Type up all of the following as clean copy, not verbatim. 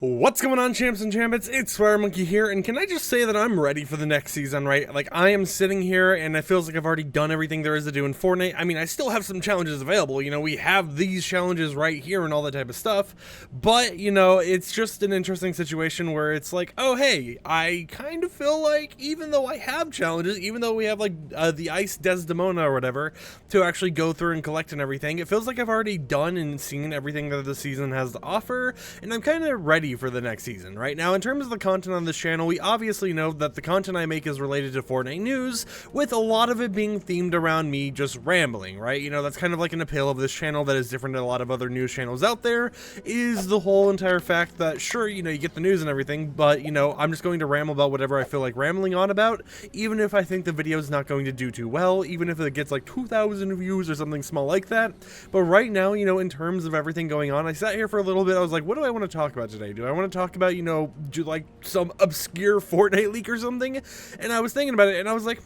What's going on, champs and champions? It's FireMonkey here, and can I just say that I'm ready for the next season, right? Like, I am sitting here, and it feels like I've already done everything there is to do in Fortnite. I mean, I still have some challenges available, you know, we have these challenges right here and all that type of stuff, but, you know, it's just an interesting situation where it's like, oh, hey, I kind of feel like, even though I have challenges, even though we have, like, the Ice Desdemona or whatever, to actually go through and collect and everything, it feels like I've already done and seen everything that the season has to offer, and I'm kind of ready for the next season. Right now, in terms of the content on this channel, we obviously know that the content I make is related to Fortnite news, with a lot of it being themed around me just rambling, right? You know, that's kind of like an appeal of this channel that is different than a lot of other news channels out there, is the whole entire fact that, sure, you know, you get the news and everything, but, you know, I'm just going to ramble about whatever I feel like rambling on about, even if I think the video is not going to do too well, even if it gets like 2,000 views or something small like that. But right now, you know, in terms of everything going on, I sat here for a little bit, I was like, what do I want to talk about today? Do I want to talk about, you know, do like some obscure Fortnite leak or something? And I was thinking about it, and I was like,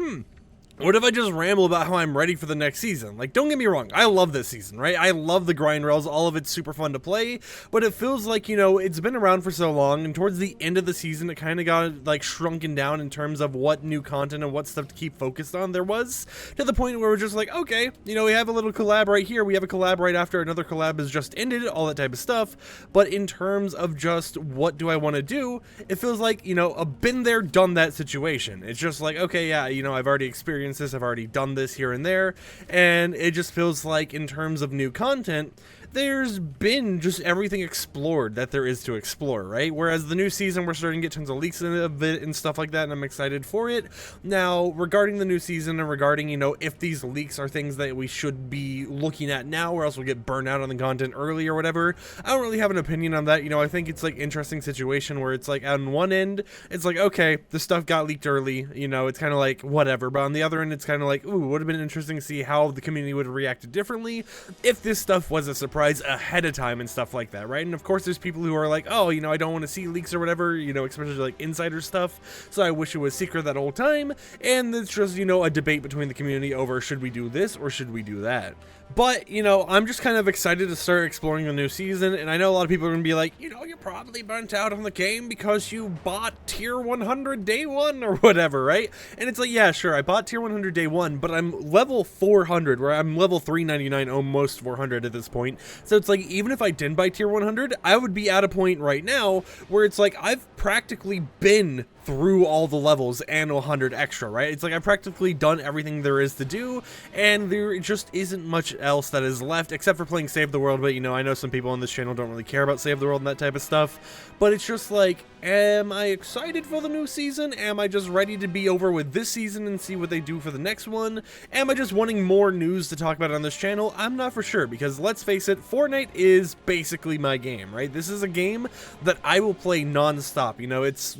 what if I just ramble about how I'm ready for the next season? Like, don't get me wrong, I love this season, right? I love the grind rails, all of it's super fun to play, but it feels like, you know, it's been around for so long, and towards the end of the season, it kind of got, like, shrunken down in terms of what new content and what stuff to keep focused on there was, to the point where we're just like, okay, you know, we have a little collab right here, we have a collab right after another collab has just ended, all that type of stuff, but in terms of just what do I want to do, it feels like, you know, a been there, done that situation. It's just like, okay, yeah, you know, I've already experienced this, I've already done this here and there, and it just feels like in terms of new content, there's been just everything explored that there is to explore, right? Whereas the new season, we're starting to get tons of leaks of it and stuff like that, and I'm excited for it. Now, regarding the new season and regarding, you know, if these leaks are things that we should be looking at now, or else we'll get burned out on the content early or whatever, I don't really have an opinion on that. You know, I think it's like interesting situation where it's like on one end, it's like, okay, the stuff got leaked early, you know, it's kind of like whatever, but on the other end, it's kind of like, ooh, would have been interesting to see how the community would have reacted differently if this stuff was a surprise ahead of time and stuff like that, right? And of course there's people who are like, oh, you know, I don't want to see leaks or whatever, you know, especially like insider stuff, so I wish it was secret that whole time, and it's just, you know, a debate between the community over should we do this or should we do that. But, you know, I'm just kind of excited to start exploring the new season, and I know a lot of people are going to be like, you know, you're probably burnt out on the game because you bought tier 100 day one or whatever, right? And it's like, yeah, sure, I bought tier 100 day one, but I'm level 400, where I'm level 399, almost 400 at this point. So it's like, even if I didn't buy tier 100, I would be at a point right now where it's like, I've practically been through all the levels and 100 extra, right? It's like I've practically done everything there is to do, and there just isn't much else that is left except for playing Save the World. But, you know, I know some people on this channel don't really care about Save the World and that type of stuff, but it's just like, am I excited for the new season? Am I just ready to be over with this season and see what they do for the next one? Am I just wanting more news to talk about on this channel? I'm not for sure, because let's face it, Fortnite is basically my game, right? This is a game that I will play non-stop. You know, it's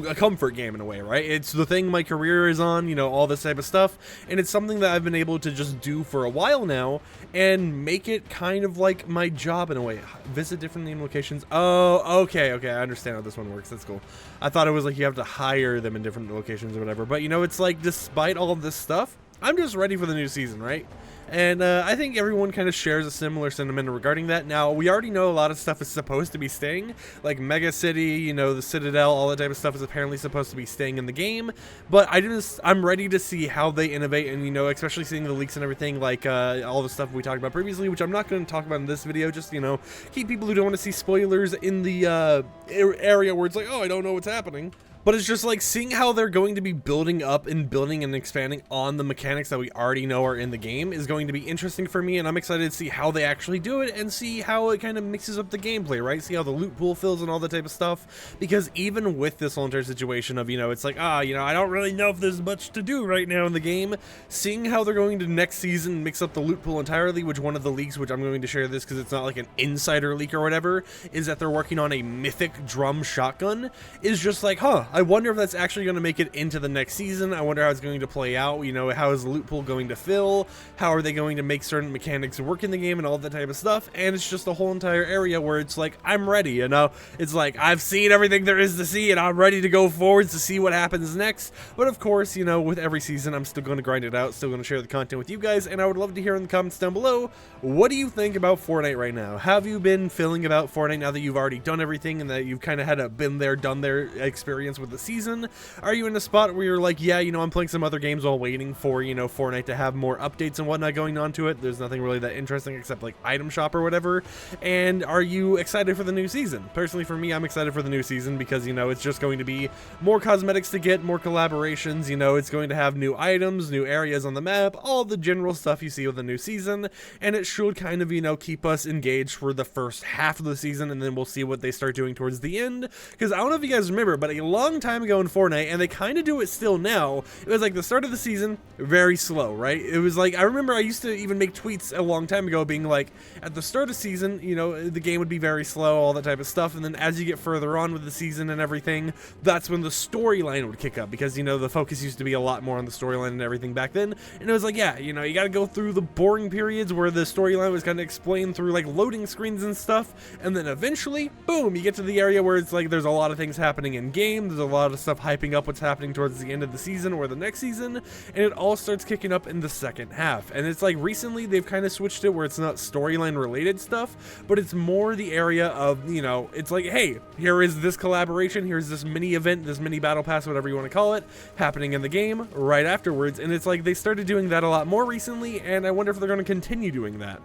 a comfort game in a way, right? It's the thing my career is on, you know, all this type of stuff, and it's something that I've been able to just do for a while now and make it kind of like my job in a way. Visit different name locations. Oh, okay, I understand how this one works. That's cool. I thought it was like you have to hire them in different locations or whatever, but, you know, it's like, despite all of this stuff, I'm just ready for the new season, right? And I think everyone kind of shares a similar sentiment regarding that. Now, we already know a lot of stuff is supposed to be staying, like Mega City, you know, the Citadel, all that type of stuff is apparently supposed to be staying in the game. But I'm ready to see how they innovate, and, you know, especially seeing the leaks and everything, like all the stuff we talked about previously, which I'm not going to talk about in this video, just, you know, keep people who don't want to see spoilers in the area where it's like, oh, I don't know what's happening. But it's just like seeing how they're going to be building up and building and expanding on the mechanics that we already know are in the game is going to be interesting for me, and I'm excited to see how they actually do it and see how it kind of mixes up the gameplay, right? See how the loot pool fills and all that type of stuff, because even with this whole entire situation of, you know, it's like, you know, I don't really know if there's much to do right now in the game, seeing how they're going to next season mix up the loot pool entirely, which one of the leaks, which I'm going to share this because it's not like an insider leak or whatever, is that they're working on a mythic drum shotgun, is just like, huh, I wonder if that's actually going to make it into the next season. I wonder how it's going to play out. You know, how is the loot pool going to fill? How are they going to make certain mechanics work in the game and all that type of stuff? And it's just a whole entire area where it's like, I'm ready, you know? It's like, I've seen everything there is to see and I'm ready to go forwards to see what happens next. But of course, you know, with every season, I'm still going to grind it out, still going to share the content with you guys, and I would love to hear in the comments down below, what do you think about Fortnite right now? Have you been feeling about Fortnite now that you've already done everything and that you've kind of had a been there, done there experience with the season? Are you in a spot where you're like, yeah, you know, I'm playing some other games while waiting for, you know, Fortnite to have more updates and whatnot going on to it? There's nothing really that interesting except like item shop or whatever. And are you excited for the new season? Personally, for me, I'm excited for the new season because, you know, it's just going to be more cosmetics to get, more collaborations, you know, it's going to have new items, new areas on the map, all the general stuff you see with the new season, and it should kind of, you know, keep us engaged for the first half of the season, and then we'll see what they start doing towards the end. Because I don't know if you guys remember, but a long time ago in Fortnite, and they kind of do it still now, it was like the start of the season, very slow, right? It was like, I remember I used to even make tweets a long time ago being like, at the start of season, you know, the game would be very slow, all that type of stuff, and then as you get further on with the season and everything, that's when the storyline would kick up, because, you know, the focus used to be a lot more on the storyline and everything back then, and it was like, yeah, you know, you gotta go through the boring periods where the storyline was kind of explained through like loading screens and stuff, and then eventually, boom, you get to the area where it's like there's a lot of things happening in game, there's a lot of stuff hyping up what's happening towards the end of the season or the next season, and it all starts kicking up in the second half. And it's like recently they've kind of switched it where it's not storyline related stuff, but it's more the area of, you know, it's like, hey, here is this collaboration, here's this mini event, this mini battle pass, whatever you want to call it, happening in the game right afterwards. And it's like they started doing that a lot more recently, and I wonder if they're going to continue doing that.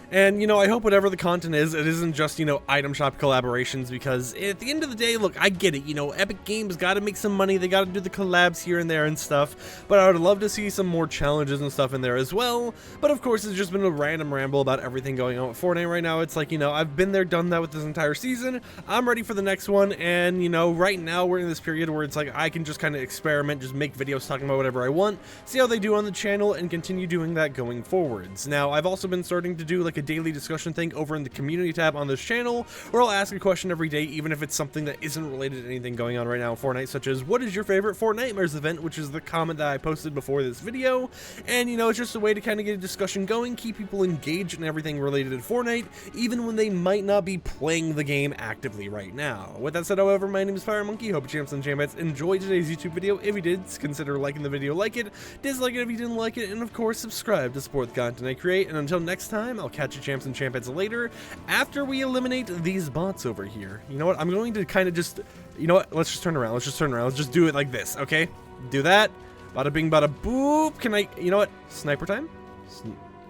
And, you know, I hope whatever the content is, it isn't just, you know, item shop collaborations, because at the end of the day, look, I get it, you know, Epic Games got to make some money, they got to do the collabs here and there and stuff, but I would love to see some more challenges and stuff in there as well. But of course, it's just been a random ramble about everything going on with Fortnite right now. It's like, you know, I've been there, done that with this entire season, I'm ready for the next one, and, you know, right now we're in this period where it's like I can just kind of experiment, just make videos talking about whatever I want, see how they do on the channel, and continue doing that going forwards. Now, I've also been starting to do like a daily discussion thing over in the community tab on this channel, where I'll ask a question every day, even if it's something that isn't related to anything going on right now in Fortnite, such as, what is your favorite Fortnitemares event, which is the comment that I posted before this video. And, you know, it's just a way to kind of get a discussion going, keep people engaged in everything related to Fortnite, even when they might not be playing the game actively right now. With that said, however, my name is FireMonkey, hope champs and chambettes enjoyed today's YouTube video. If you did, consider liking the video, like it, dislike it if you didn't like it, and of course, subscribe to support the content I create. And until next time, I'll catch you champs and champettes later, after we eliminate these bots over here. You know what, I'm going to kind of just, you know what, let's just turn around, let's just do it like this, okay? Do that, bada bing bada boop. Can I, you know what, sniper time?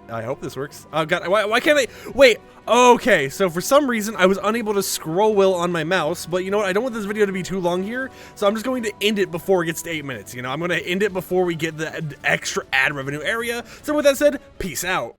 I hope this works. Oh god, why can't I, wait, okay, so for some reason I was unable to scroll wheel on my mouse, but you know what, I don't want this video to be too long here, so I'm just going to end it before it gets to 8 minutes, you know, I'm going to end it before we get the extra ad revenue area. So with that said, peace out.